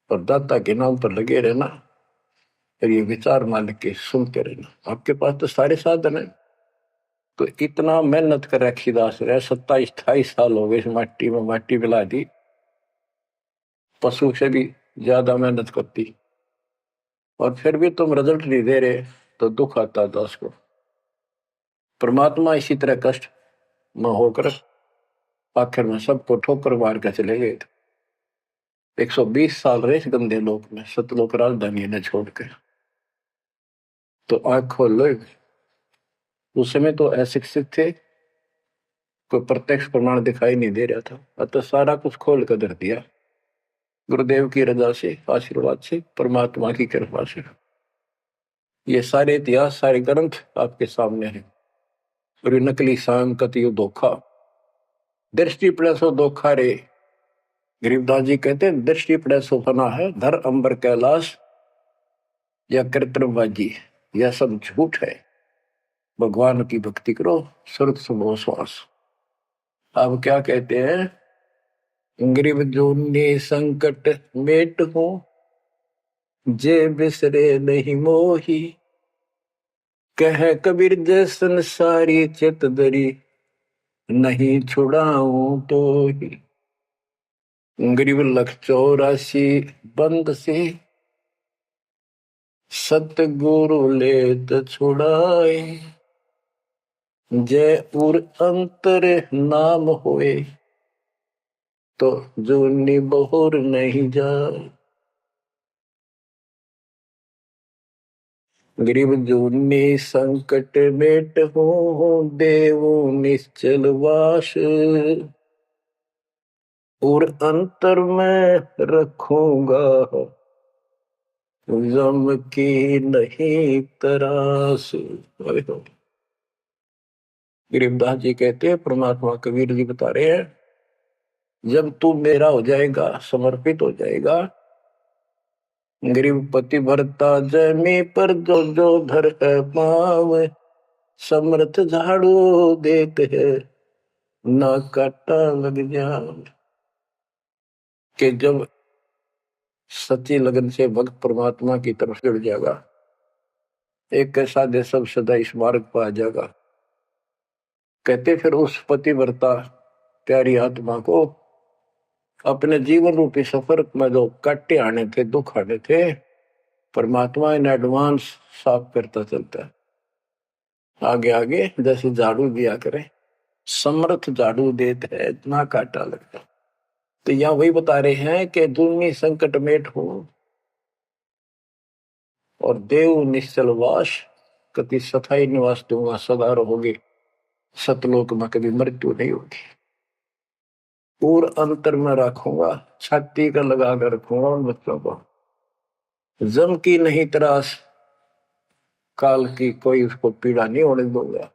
और दाता के नाम पर लगे रहना, और ये विचार मालिक के सुनते रहना। आपके पास तो सारे साधन है। तो इतना मेहनत कर रखी दास रहे, 27-28 साल हो गए इस माटी में, माटी मिला दी, पशु से भी ज्यादा मेहनत करती, और फिर भी तुम रिजल्ट नहीं दे रहे, तो दुख आता दास को। परमात्मा इसी तरह कष्ट में होकर आखिर में सबको ठोकर मार कर चले गए थे। 120 साल रहे इस गंदे लोक में, सतलोक राजधानी ने छोड़ के। तो आंख खोल लो। उस समय तो अशिक्षित थे, कोई प्रत्यक्ष प्रमाण दिखाई नहीं दे रहा था, अतः सारा कुछ खोल कर धर दिया, गुरुदेव की रजा से, आशीर्वाद से, परमात्मा की कृपा से। ये सारे इतिहास, सारे ग्रंथ आपके सामने हैं। और नकली सांग कतियो धोखा, दृष्टि पड़े सो धोखा रे। गरीबदास जी कहते हैं, दृष्टि पड़े सो फना है, धर अंबर कैलाश, या कृत्रिमबाजी, यह सब झूठ है। भगवान की भक्ति करो, सुरत सुबह श्वास। अब क्या कहते हैं, गरीब जोनी संकट मेट हो, जे बिसरे नहीं मोही। कह कबीर जय संसारी चित दरी, नहीं छुड़ाऊं तो ही। गरीब लख 84 बंद से, सतगुरु लेत छुड़ाए। जय उर अंतर नाम होए, तो जूनी बहुर नहीं जाए। गरीब जूनी संकट मेट हो, देव निश्चल वास। और अंतर में रखूंगा, जम की नहीं तरास। गरीबदास जी कहते हैं, परमात्मा कबीर जी बता रहे हैं, जब तू मेरा हो जाएगा, समर्पित हो जाएगा, गरीब पति भरता जमी पर जो जो धर है पाव, समर्थ झाड़ू देते है, ना काटा लग जाए। कि जब सच्ची लगन से भक्त परमात्मा की तरफ जुड़ जाएगा, एक कैसा दे सब सदा इस मार्ग पर आ जाएगा। कहते फिर उस पतिव्रता प्यारी आत्मा को अपने जीवन रूपी सफर में जो काटे आने थे, दुख आने थे, परमात्मा इन एडवांस साफ करता चलता है। आगे आगे जैसे झाड़ू दिया करे, समर्थ झाड़ू देते है, इतना काटा लगता। तो यहाँ वही बता रहे हैं कि दुर्मी संकट मेट हो, और देव निश्चल वास, कति सथाई निवास दूंगा, सदा रहोगे। सतलोक में कभी मृत्यु नहीं होगी। और अंतर में रखूंगा, छाती का लगा कर रखूंगा उन बच्चों को। जम की नहीं त्रास, काल की कोई उसको पीड़ा नहीं होने दूंगा।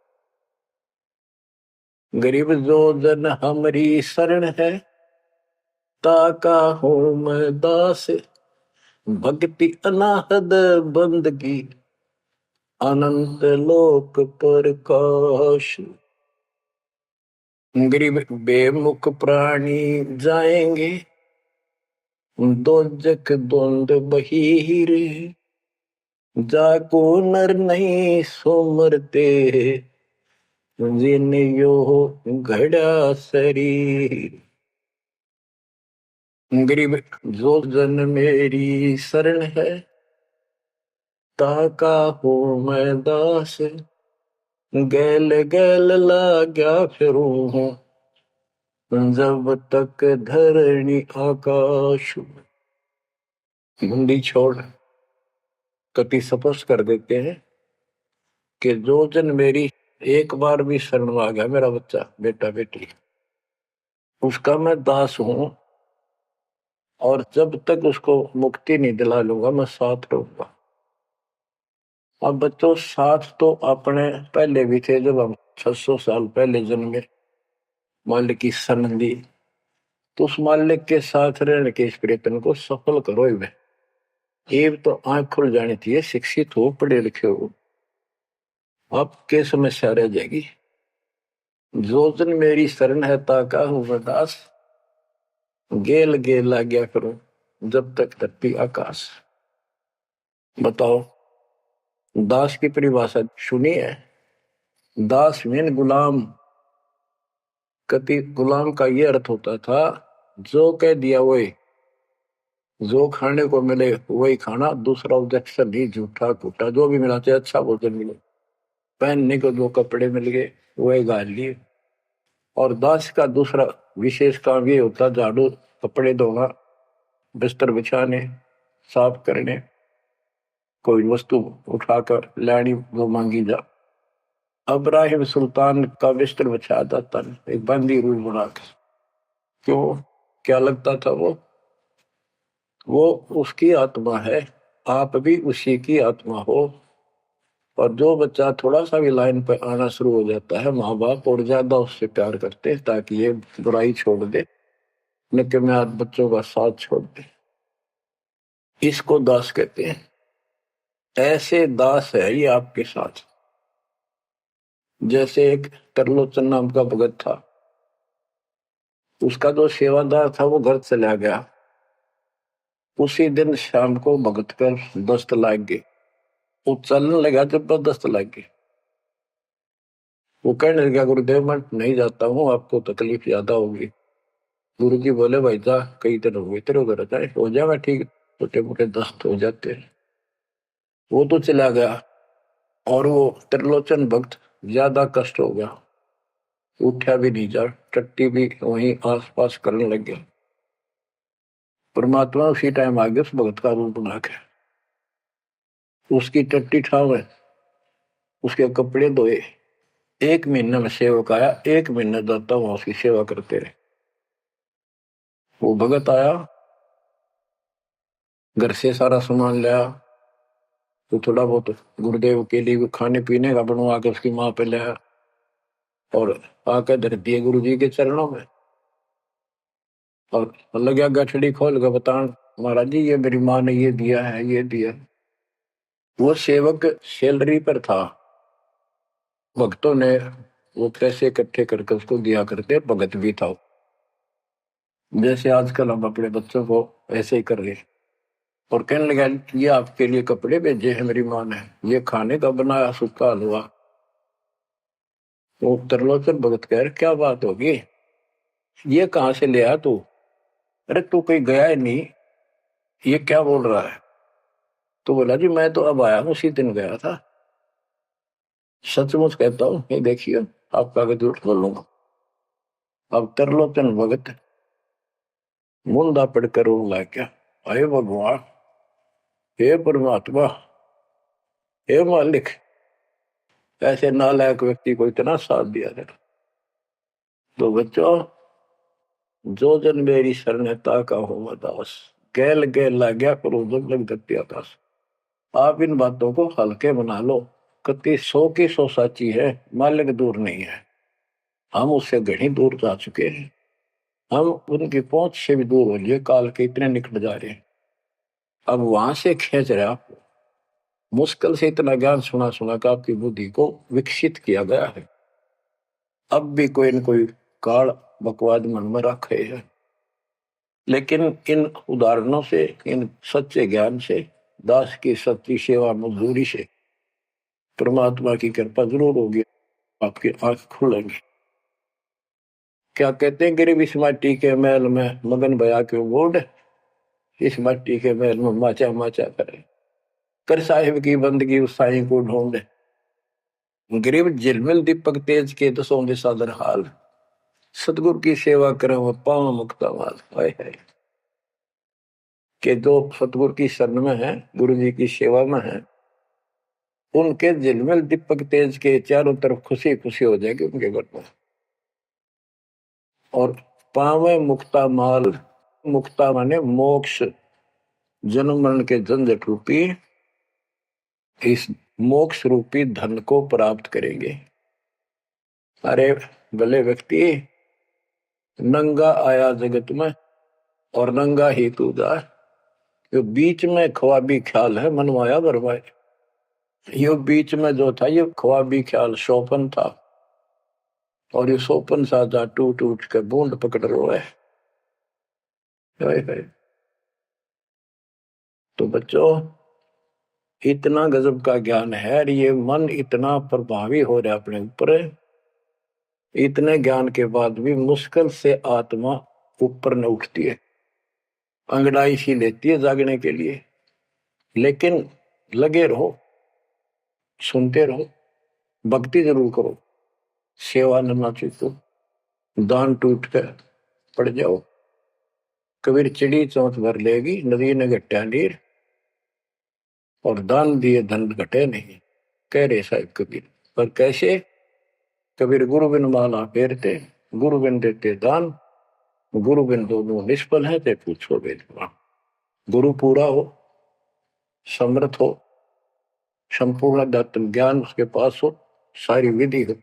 गरीब जो जन हमारी शरण है, ताका हूं मैं दास। भक्ति अनाहद बंदगी, अनंत लोक प्रकाश। गरीब बेमुख प्राणी जाएंगे, दोजक द्वंद बहीर। जाको नर नहीं सोमरते, जिन यो घड़ा शरीर। गरीब जो जन मेरी शरण है, ताका हो मैं दास। गैल गैल लाग्या फिरूं हूँ, जब तक धरणी आकाश। मुंडी छोड़ कति स्पष्ट कर देते हैं कि जो जन मेरी एक बार भी शरण में आ गया, मेरा बच्चा बेटा बेटी, उसका मैं दास हूं, और जब तक उसको मुक्ति नहीं दिला लूंगा मैं साथ रहूंगा। अब बच्चों साथ तो अपने पहले भी थे, जब हम 600 साल पहले जन्मे, मालिक की शरण दी, तो उस मालिक के साथ रहने के इस प्रयत्न को सफल करो ही वे। ये तो आंख खुल जानी चाहिए, शिक्षित हो, पढ़े लिखे हो, आपके समस्या रह जाएगी। जो जन मेरी शरण है, ताका हूं मैं दास। गेल गेल आ गया करो, जब तक धरती आकाश। बताओ, दास की परिभाषा सुनी है? दास मीन गुलाम। कति गुलाम का ये अर्थ होता था, जो कह दिया वही, जो खाने को मिले वही खाना, दूसरा ऑब्जेक्शन नहीं, झूठा फूटा जो भी मिला, चाहे अच्छा भोजन मिले, पहनने को जो कपड़े मिल गए वही गाल लिए। और दास का दूसरा विशेष काम ये होता, झाड़ू, कपड़े धोना, बिस्तर बिछाने, साफ करने, कोई वस्तु उठाकर लानी वो मांगी जा। अब्राहिम सुल्तान का बिस्तर बिछाया जाता नहीं, एक बंदी रूल बना के। क्यों? क्या लगता था वो उसकी आत्मा है, आप भी उसी की आत्मा हो। और जो बच्चा थोड़ा सा भी लाइन पर आना शुरू हो जाता है, माँ बाप और ज्यादा उससे प्यार करते हैं ताकि ये बुराई छोड़ दे, लेकिन मैं आज बच्चों का साथ छोड़ दे। इसको दास कहते हैं। ऐसे दास है ये आपके साथ। जैसे एक तरलोचन नाम का भगत था, उसका जो सेवादार था वो घर चला गया। उसी दिन शाम को भगत पर दस्त लग गई, वो चलने लगा, जबरदस्त लग गई। वो कहने लगा, गुरुदेव मैं नहीं जाता हूँ, आपको तकलीफ ज्यादा होगी। गुरु जी बोले, भाई जा, कई दिन हो गए तेरे उधर जाए, हो जाएगा ठीक, छोटे मोटे दस्त हो जाते हैं। वो तो चला गया, और वो त्रिलोचन भक्त ज्यादा कष्ट हो गया, उठा भी नहीं जा, टट्टी भी वहीं आस पास करने लग गया। परमात्मा उसी टाइम आ गया उस भगत का रूप बना के, उसकी टट्टी ठावे, उसके कपड़े धोए। 1 महीने में सेवक आया, 1 महीने जाता वहां उसकी सेवा करते रहे। वो भगत आया, घर से सारा सामान लाया, तो थोड़ा बहुत गुरुदेव के लिए खाने पीने का बनवा के उसकी माँ पे लाया, और आकर धर दिए गुरु जी के चरणों में। और लगा गठड़ी खोल के बतान, महाराज जी ये मेरी माँ ने ये दिया है, ये दिया। वो सेवक सैलरी पर था, भक्तों ने वो पैसे इकट्ठे करके उसको दिया करते, भगत भी था। जैसे आजकल हम अपने बच्चों को ऐसे ही कर रहे हैं। और कहने लगा, ये आपके लिए कपड़े भेजे हैं मेरी माँ ने, ये खाने का बनाया सूखा हलवा। वो त्रिलोचन भगत कह रहे, क्या बात होगी, ये कहाँ से ले आया तू? अरे तू कहीं गया ही नहीं, ये क्या बोल रहा है? तो बोला, जी मैं तो अब आया हूँ, उसी दिन गया था। सचमुच कहता हूँ, ये देखिए आपका आगे झूठ बोलूंगा। अब त्रिलोचन भगत मुंदा पड़कर रोने लग गया, अरे भगवान, हे परमात्मा, हे मालिक, ऐसे नालायक व्यक्ति को इतना साथ दिया जाए। तो बच्चों, जो जन मेरी शरणता का हो दास, गैल गैल लाग्या करो जब लग दत्ती आकाश। आप इन बातों को हल्के बना लो, कति 100 की 100 साची है, मालिक दूर नहीं है। हम उससे घनी दूर जा चुके हैं, हम उनकी पहुंच से भी दूर हो लिए, काल के इतने निकट जा रहे हैं। अब वहां से खींच रहे आप, मुश्किल से इतना ज्ञान सुना सुना कर आपकी बुद्धि को विकसित किया गया है। अब भी कोई न कोई काल बकवाद मन में रखे है, लेकिन इन उदाहरणों से, इन सच्चे ज्ञान से, दास की सच्ची सेवा मजदूरी से परमात्मा की कृपा जरूर होगी, आपकी आंख खुलेंगी। क्या कहते हैं, गिरिव इस माटी के महल में मगन भया क्यों गोड, इस मिट्टी के महल में माचा माचा करे, कर साहिब की बंदगी उस साईं को ढूंढे। गरीब झिलमिल दीपक तेज के दसों दिशा दर हाल, सतगुरु की सेवा करे वो पाव मुक्ता माल। हाय हाय, के जो सतगुरु की शरण में है, गुरु जी की सेवा में है, उनके झिलमिल दीपक तेज के चारों तरफ खुशी खुशी हो जाएगी उनके घर में। और पावे मुक्ता माल, मुक्ता माने मोक्ष, जन्म मरण के झंझट रूपी इस मोक्ष रूपी धन को प्राप्त करेंगे। अरे भले व्यक्ति, नंगा आया जगत में और नंगा ही तू जा, यो बीच में ख्वाबी ख्याल है मनवाया बरवाए। यो बीच में जो था ये ख्वाबी ख्याल सोपन था, और ये सोपन साजा टूट टूट के बूंद पकड़ रो है। तो बच्चों, इतना गजब का ज्ञान है, और ये मन इतना प्रभावी हो रहा है अपने ऊपर, इतने ज्ञान के बाद भी मुश्किल से आत्मा ऊपर न उठती है, अंगड़ाई सी लेती है जागने के लिए। लेकिन लगे रहो, सुनते रहो, भक्ति जरूर करो, सेवा न चूको, दान टूट कर पड़ जाओ। कबीर चिड़ी चौंच भर लेगी नदी ने घट्या नीर, और दान दिए धन घटे नहीं, कह रहे साहिब कबीर। पर कैसे? कबीर गुरु बिन माला फेरते, गुरु बिन देते दान, गुरु बिन दोनों निष्फल है, ते पूछो वेदवान। गुरु पूरा हो, समर्थ हो, संपूर्ण अध्यात्म ज्ञान उसके पास हो, सारी विधि हो,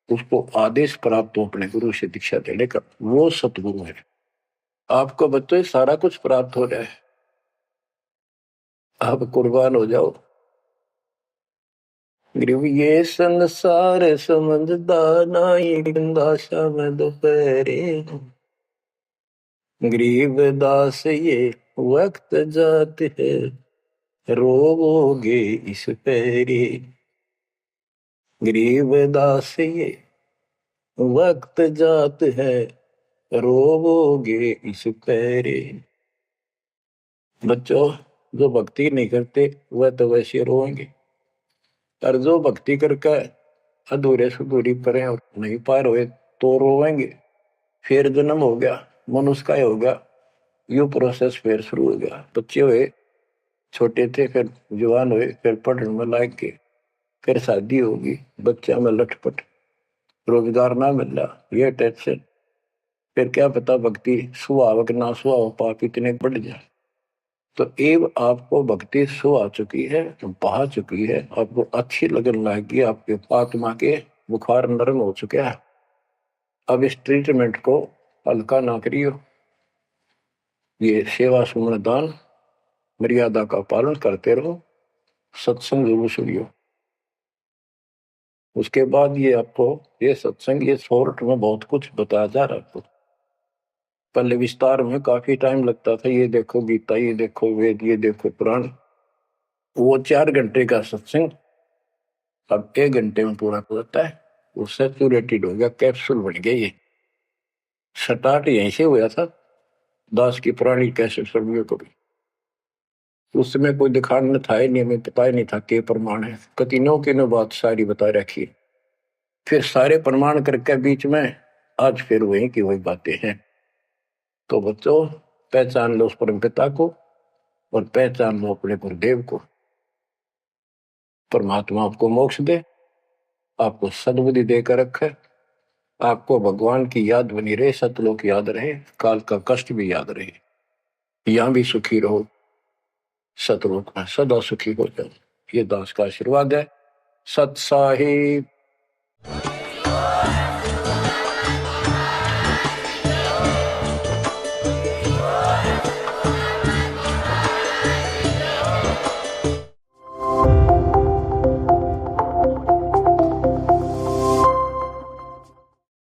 उसको आदेश प्राप्त हो अपने गुरु से दीक्षा देने का, वो सतगुरु है। आपको बच्चों सारा कुछ प्राप्त हो जाए, आप कुर्बान हो जाओ। ये संसार समझदा नाई, दासा में दोपहरे, गरीब दास ये वक्त जात है, रोवोगे इस पैरे। गरीब दास ये वक्त जात है, रोवोगे इस पैरे। बच्चों, जो भक्ति नहीं करते वह तो वैसे रोएंगे, और जो भक्ति करके अधूरे सुधूरी परे और नहीं पार हुए तो रोएंगे। फिर जन्म हो गया, मनुष्य का हो गया, यू प्रोसेस फिर शुरू हो गया। बच्चे हुए, छोटे थे, फिर जवान हुए, फिर पढ़ने में लायक के, फिर शादी होगी, बच्चा में लटपट, रोजगार ना मिल रहा, ये टेंशन, फिर क्या पता भक्ति सुहावक ना सुहाव पाप इतने बढ़ जाए। तो एव आपको भक्ति सो आ चुकी है, बहा चुकी है, आपको अच्छी लगन लगी, आपके आत्मा के बुखार नरम हो चुके हैं। अब इस ट्रीटमेंट को हल्का ना करियो, ये सेवा सुमन दान मर्यादा का पालन करते रहो, सत्संग जरूर सुनियो। उसके बाद ये आपको ये सत्संग, ये शॉर्ट में बहुत कुछ बताया जा रहा है आपको। पहले विस्तार में काफी टाइम लगता था, ये देखो गीता, ये देखो वेद, ये देखो पुराण, वो 4 घंटे का सत्संग अब 1 घंटे में पूरा हो जाता है। वो सैचुरेटेड हो गया, कैप्सूल बन गया। ये स्टार्ट यहीं से हुआ था, दास की पुरानी कैसेट सर्वियों को भी। उस समय कोई दिखाने था ही नहीं, हमें पता ही नहीं था के प्रमाण है, कतिनों की नो बात सारी बता रखी। फिर सारे प्रमाण करके बीच में आज फिर वही की वही बातें हैं। तो बच्चों, पहचान लो उस परम पिता को, और पहचान लो अपने गुरुदेव को। परमात्मा आपको मोक्ष दे, आपको सद्बुद्धि देकर रखे, आपको भगवान की याद बनी रहे, सतलोक याद रहे, काल का कष्ट भी याद रहे, यहां भी सुखी रहो, सतलोक में सदा सुखी हो जाओ। ये दास का आशीर्वाद है। सत साहिब।